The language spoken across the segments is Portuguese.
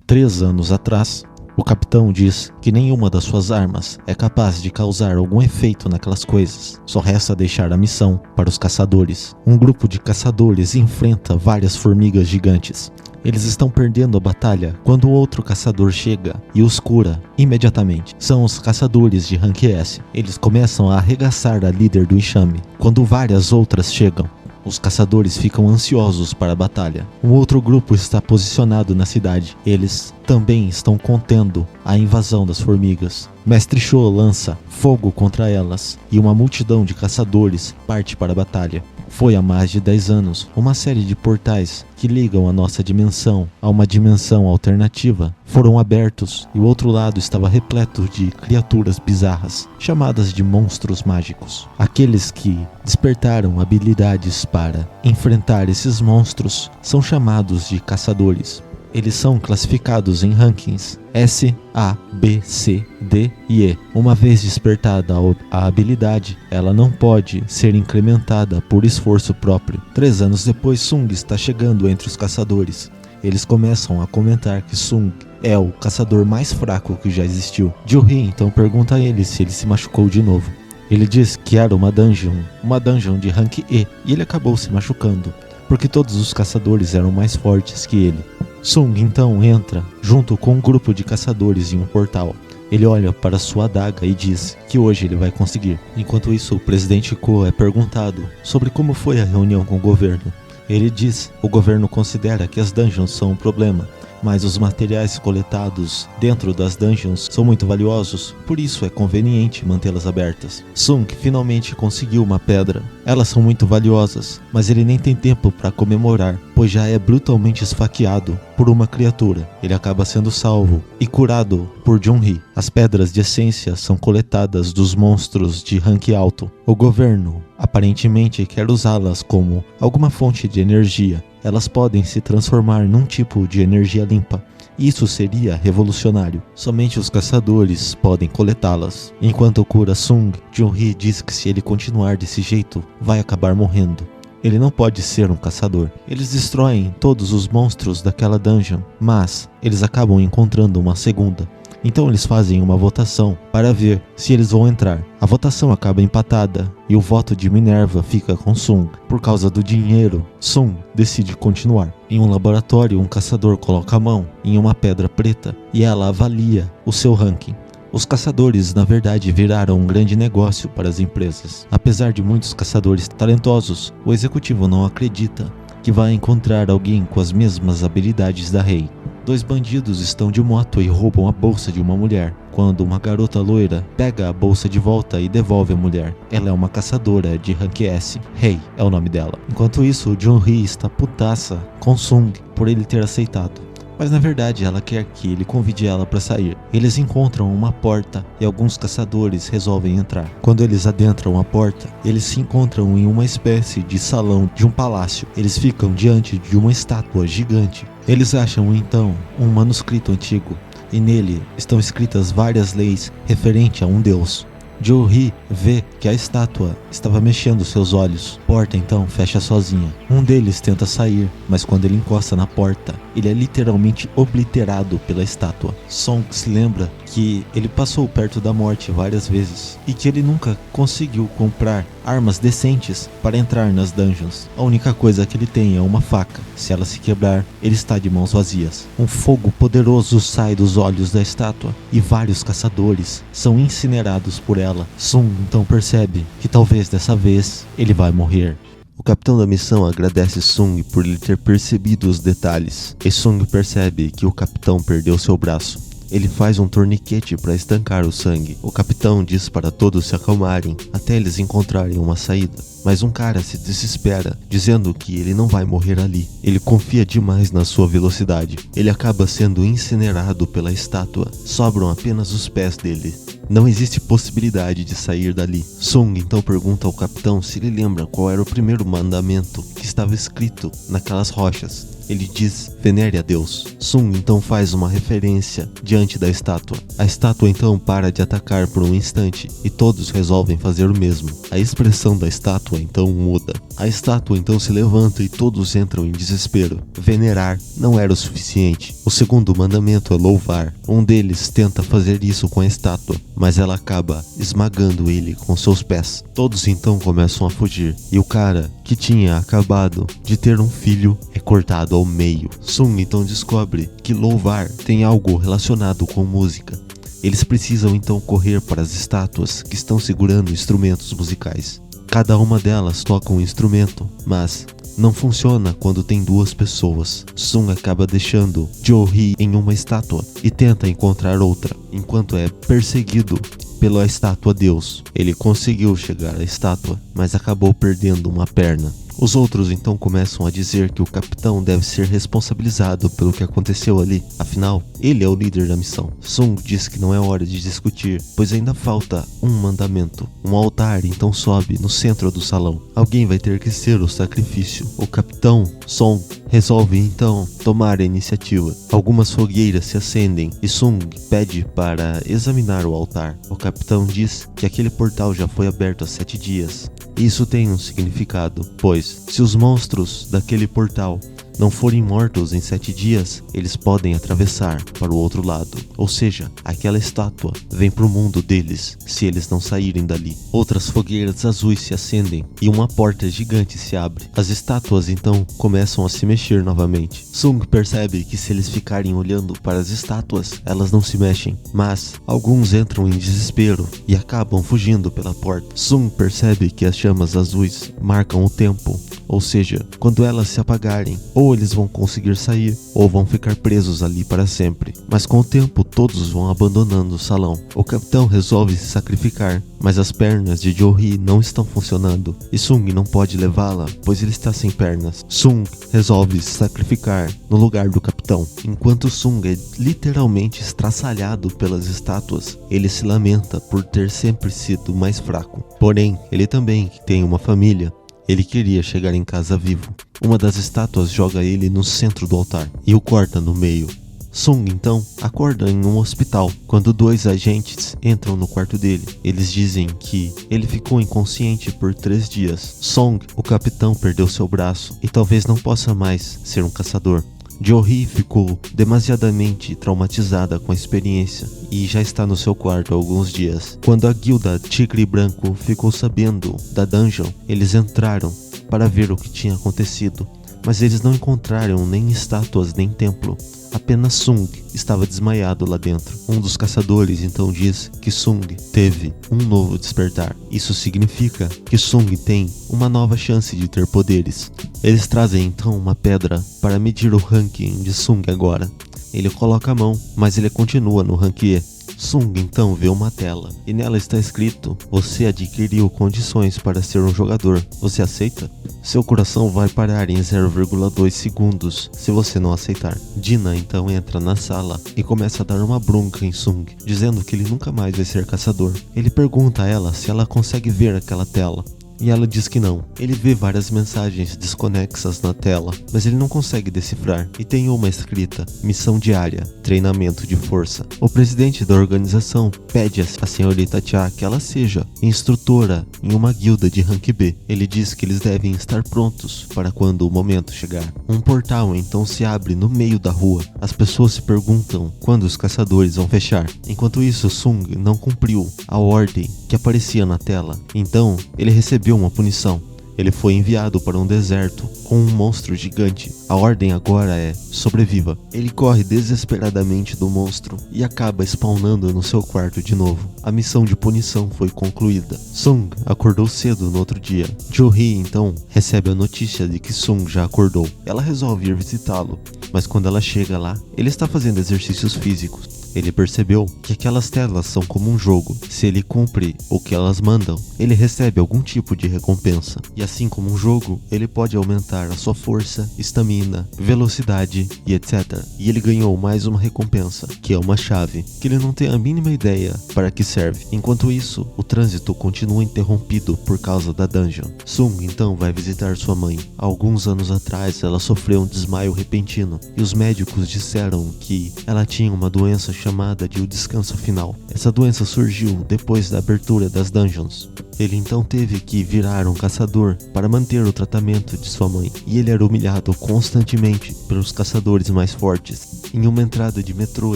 3 anos atrás, o capitão diz que nenhuma das suas armas é capaz de causar algum efeito naquelas coisas. Só resta deixar a missão para os caçadores. Um grupo de caçadores enfrenta várias formigas gigantes. Eles estão perdendo a batalha quando outro caçador chega e os cura imediatamente. São os caçadores de Rank S. Eles começam a arregaçar a líder do enxame. Quando várias outras chegam, os caçadores ficam ansiosos para a batalha. Um outro grupo está posicionado na cidade. Eles também estão contendo a invasão das formigas. Mestre Sho lança fogo contra elas e uma multidão de caçadores parte para a batalha. Foi há mais de 10 anos, uma série de portais que ligam a nossa dimensão a uma dimensão alternativa foram abertos e o outro lado estava repleto de criaturas bizarras, chamadas de monstros mágicos. Aqueles que despertaram habilidades para enfrentar esses monstros são chamados de caçadores. Eles são classificados em rankings S, A, B, C, D e E. Uma vez despertada a habilidade, ela não pode ser incrementada por esforço próprio. 3 anos depois, Sung está chegando entre os caçadores. Eles começam a comentar que Sung é o caçador mais fraco que já existiu. Joo-hee então pergunta a ele se ele se machucou de novo. Ele diz que era uma dungeon de rank E, e ele acabou se machucando, porque todos os caçadores eram mais fortes que ele. Sung então entra junto com um grupo de caçadores em um portal. Ele olha para sua adaga e diz que hoje ele vai conseguir. Enquanto isso, o presidente Ko é perguntado sobre como foi a reunião com o governo. Ele diz que o governo considera que as dungeons são um problema, mas os materiais coletados dentro das dungeons são muito valiosos, por isso é conveniente mantê-las abertas. Sung finalmente conseguiu uma pedra. Elas são muito valiosas, mas ele nem tem tempo para comemorar, pois já é brutalmente esfaqueado por uma criatura. Ele acaba sendo salvo e curado por Joo-hee. As pedras de essência são coletadas dos monstros de rank alto. O governo aparentemente quer usá-las como alguma fonte de energia. Elas podem se transformar num tipo de energia limpa. Isso seria revolucionário. Somente os caçadores podem coletá-las. Enquanto cura Sung, Joo-hee diz que se ele continuar desse jeito, vai acabar morrendo. Ele não pode ser um caçador. Eles destroem todos os monstros daquela dungeon, mas eles acabam encontrando uma segunda. Então eles fazem uma votação para ver se eles vão entrar. A votação acaba empatada e o voto de Minerva fica com Sung. Por causa do dinheiro, Sung decide continuar. Em um laboratório, um caçador coloca a mão em uma pedra preta e ela avalia o seu ranking. Os caçadores, na verdade, viraram um grande negócio para as empresas. Apesar de muitos caçadores talentosos, o executivo não acredita que vai encontrar alguém com as mesmas habilidades da Rei. 2 bandidos estão de moto e roubam a bolsa de uma mulher, quando uma garota loira pega a bolsa de volta e devolve a mulher. Ela é uma caçadora de rank S, Rei é o nome dela. Enquanto isso, Joo-hee está putaça com Sung por ele ter aceitado. Mas na verdade ela quer que ele convide ela para sair. Eles encontram uma porta e alguns caçadores resolvem entrar. Quando eles adentram a porta, eles se encontram em uma espécie de salão de um palácio. Eles ficam diante de uma estátua gigante. Eles acham então um manuscrito antigo e nele estão escritas várias leis referente a um deus. Joo-hee vê que a estátua estava mexendo seus olhos. A porta então fecha sozinha. Um deles tenta sair, mas quando ele encosta na porta, ele é literalmente obliterado pela estátua. Song se lembra que ele passou perto da morte várias vezes e que ele nunca conseguiu comprar armas decentes para entrar nas dungeons. A única coisa que ele tem é uma faca. Se ela se quebrar, ele está de mãos vazias. Um fogo poderoso sai dos olhos da estátua e vários caçadores são incinerados por ela. Sung então percebe que talvez dessa vez ele vai morrer. O capitão da missão agradece Sung por ele ter percebido os detalhes, e Sung percebe que o capitão perdeu seu braço. Ele faz um torniquete para estancar o sangue. O capitão diz para todos se acalmarem até eles encontrarem uma saída. Mas um cara se desespera, dizendo que ele não vai morrer ali. Ele confia demais na sua velocidade. Ele acaba sendo incinerado pela estátua. Sobram apenas os pés dele. Não existe possibilidade de sair dali. Sung então pergunta ao capitão se ele lembra qual era o primeiro mandamento que estava escrito naquelas rochas. Ele diz: venere a Deus. Sung então faz uma referência diante da estátua. A estátua então para de atacar por um instante e todos resolvem fazer o mesmo. A expressão da estátua então muda. A estátua então se levanta e todos entram em desespero. Venerar não era o suficiente. O segundo mandamento é louvar. Um deles tenta fazer isso com a estátua, mas ela acaba esmagando ele com seus pés. Todos então começam a fugir e o cara que tinha acabado de ter um filho é cortado ao meio. Sung então descobre que louvar tem algo relacionado com música. Eles precisam então correr para as estátuas que estão segurando instrumentos musicais. Cada uma delas toca um instrumento, mas não funciona quando tem duas pessoas. Sung acaba deixando Jo-hee em uma estátua e tenta encontrar outra, enquanto é perseguido pela estátua Deus. Ele conseguiu chegar à estátua, mas acabou perdendo uma perna. Os outros então começam a dizer que o capitão deve ser responsabilizado pelo que aconteceu ali, afinal, ele é o líder da missão. Sung diz que não é hora de discutir, pois ainda falta um mandamento. Um altar então sobe no centro do salão. Alguém vai ter que ser o sacrifício. O capitão Song resolve então tomar a iniciativa. Algumas fogueiras se acendem e Sung pede para examinar o altar. O capitão diz que aquele portal já foi aberto há 7 dias. Isso tem um significado, pois se os monstros daquele portal não forem mortos em 7 dias, eles podem atravessar para o outro lado. Ou seja, aquela estátua vem para o mundo deles se eles não saírem dali. Outras fogueiras azuis se acendem e uma porta gigante se abre. As estátuas então começam a se mexer novamente. Sung percebe que se eles ficarem olhando para as estátuas, elas não se mexem. Mas alguns entram em desespero e acabam fugindo pela porta. Sung percebe que as chamas azuis marcam o tempo. Ou seja, quando elas se apagarem, ou eles vão conseguir sair, ou vão ficar presos ali para sempre. Mas com o tempo, todos vão abandonando o salão. O capitão resolve se sacrificar, mas as pernas de Jo-hee não estão funcionando, e Sung não pode levá-la, pois ele está sem pernas. Sung resolve se sacrificar no lugar do capitão. Enquanto Sung é literalmente estraçalhado pelas estátuas, ele se lamenta por ter sempre sido mais fraco. Porém, ele também tem uma família. Ele queria chegar em casa vivo. Uma das estátuas joga ele no centro do altar e o corta no meio. Sung então acorda em um hospital quando 2 agentes entram no quarto dele. Eles dizem que ele ficou inconsciente por 3 dias. Sung, o capitão, perdeu seu braço e talvez não possa mais ser um caçador. Jo-hee ficou demasiadamente traumatizada com a experiência e já está no seu quarto há alguns dias. Quando a guilda Tigre Branco ficou sabendo da dungeon, eles entraram para ver o que tinha acontecido, mas eles não encontraram nem estátuas nem templo. Apenas Sung estava desmaiado lá dentro. Um dos caçadores então diz que Sung teve um novo despertar. Isso significa que Sung tem uma nova chance de ter poderes. Eles trazem então uma pedra para medir o ranking de Sung agora. Ele coloca a mão, mas ele continua no rank E. Sung então vê uma tela e nela está escrito: você adquiriu condições para ser um jogador. Você aceita? Seu coração vai parar em 0,2 segundos se você não aceitar. Dina então entra na sala e começa a dar uma bronca em Sung, dizendo que ele nunca mais vai ser caçador. Ele pergunta a ela se ela consegue ver aquela tela. E ela diz que não. Ele vê várias mensagens desconexas na tela, mas ele não consegue decifrar. E tem uma escrita: missão diária, treinamento de força. O presidente da organização pede a senhorita Cha que ela seja instrutora em uma guilda de rank B. Ele diz que eles devem estar prontos para quando o momento chegar. Um portal então se abre no meio da rua. As pessoas se perguntam quando os caçadores vão fechar. Enquanto isso, Sung não cumpriu a ordem que aparecia na tela. Então, ele recebeu uma punição. Ele foi enviado para um deserto com um monstro gigante. A ordem agora é: sobreviva. Ele corre desesperadamente do monstro e acaba spawnando no seu quarto de novo. A missão de punição foi concluída. Sung acordou cedo no outro dia. Jo-hee então recebe a notícia de que Sung já acordou. Ela resolve ir visitá-lo, mas quando ela chega lá, ele está fazendo exercícios físicos. Ele percebeu que aquelas telas são como um jogo. Se ele cumpre o que elas mandam, ele recebe algum tipo de recompensa. E assim como um jogo, ele pode aumentar aumentar a sua força, estamina, velocidade e etc. E ele ganhou mais uma recompensa, que é uma chave, que ele não tem a mínima ideia para que serve. Enquanto isso, o trânsito continua interrompido por causa da dungeon. Sung então vai visitar sua mãe. Há alguns anos atrás, ela sofreu um desmaio repentino e os médicos disseram que ela tinha uma doença chamada de o descanso final. Essa doença surgiu depois da abertura das dungeons. Ele então teve que virar um caçador para manter o tratamento de sua mãe, e ele era humilhado constantemente pelos caçadores mais fortes. Em uma entrada de metrô,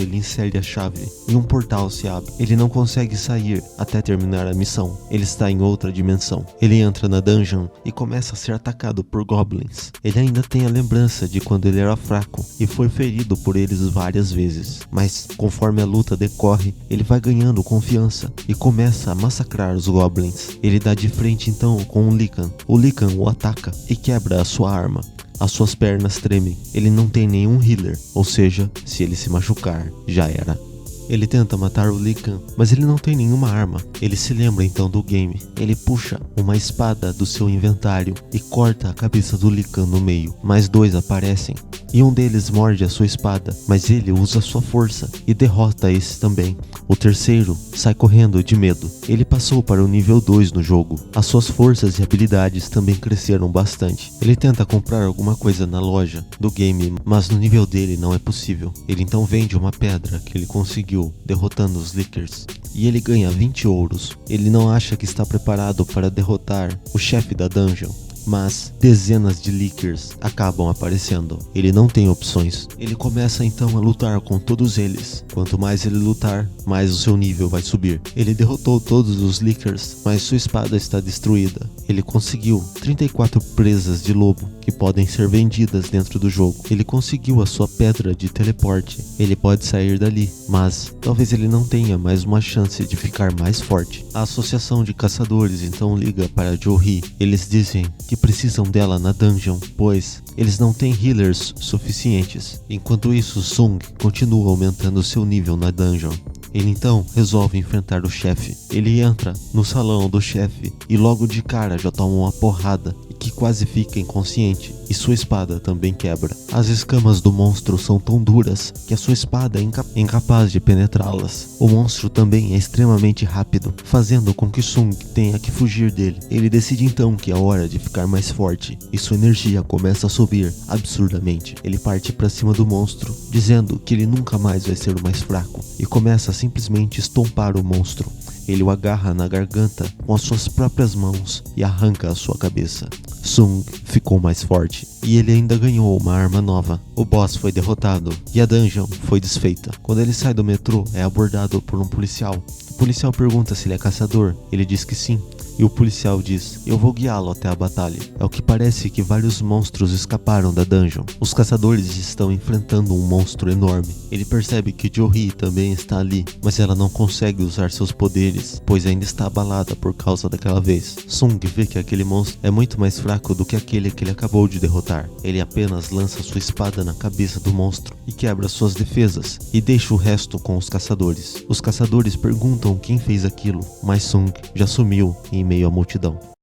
ele insere a chave e um portal se abre. Ele não consegue sair até terminar a missão. Ele está em outra dimensão. Ele entra na dungeon e começa a ser atacado por goblins. Ele ainda tem a lembrança de quando ele era fraco e foi ferido por eles várias vezes. Mas conforme a luta decorre, ele vai ganhando confiança e começa a massacrar os goblins. Ele dá de frente então com o Lycan. O Lycan o ataca e quebra a sua arma. As suas pernas tremem. Ele não tem nenhum healer, ou seja, se ele se machucar, já era. Ele tenta matar o Lycan, mas ele não tem nenhuma arma. Ele se lembra então do game. Ele puxa uma espada do seu inventário e corta a cabeça do Lycan no meio. Mais dois aparecem e um deles morde a sua espada, mas ele usa sua força e derrota esse também. O terceiro sai correndo de medo. Ele passou para o nível 2 no jogo. As suas forças e habilidades também cresceram bastante. Ele tenta comprar alguma coisa na loja do game, mas no nível dele não é possível. Ele então vende uma pedra que ele conseguiu derrotando os Lickers e ele ganha 20 ouros. Ele não acha que está preparado para derrotar o chefe da dungeon, mas dezenas de Lickers acabam aparecendo. Ele não tem opções. Ele começa então a lutar com todos eles. Quanto mais ele lutar, mais o seu nível vai subir. Ele derrotou todos os Lickers, mas sua espada está destruída. Ele conseguiu 34 presas de lobo que podem ser vendidas dentro do jogo. Ele conseguiu a sua pedra de teleporte. Ele pode sair dali, mas talvez ele não tenha mais uma chance de ficar mais forte. A associação de caçadores então liga para Joe-Hee. Eles dizem que precisam dela na dungeon, pois eles não têm healers suficientes. Enquanto isso, Sung continua aumentando seu nível na dungeon. Ele então resolve enfrentar o chefe. Ele entra no salão do chefe e logo de cara já toma uma porrada que quase fica inconsciente, e sua espada também quebra. As escamas do monstro são tão duras que a sua espada é incapaz de penetrá-las. O monstro também é extremamente rápido, fazendo com que Sung tenha que fugir dele. Ele decide então que é hora de ficar mais forte, e sua energia começa a subir absurdamente. Ele parte para cima do monstro, dizendo que ele nunca mais vai ser o mais fraco, e começa a simplesmente estompar o monstro. Ele o agarra na garganta com as suas próprias mãos e arranca a sua cabeça. Sung ficou mais forte e ele ainda ganhou uma arma nova. O boss foi derrotado e a dungeon foi desfeita. Quando ele sai do metrô, é abordado por um policial. O policial pergunta se ele é caçador. Ele diz que sim. E o policial diz: eu vou guiá-lo até a batalha. É o que parece que vários monstros escaparam da dungeon. Os caçadores estão enfrentando um monstro enorme. Ele percebe que Joe-Hee também está ali, mas ela não consegue usar seus poderes, pois ainda está abalada por causa daquela vez. Sung vê que aquele monstro é muito mais fraco do que aquele que ele acabou de derrotar. Ele apenas lança sua espada na cabeça do monstro e quebra suas defesas, e deixa o resto com os caçadores. Os caçadores perguntam quem fez aquilo, mas Sung já sumiu em meio à multidão.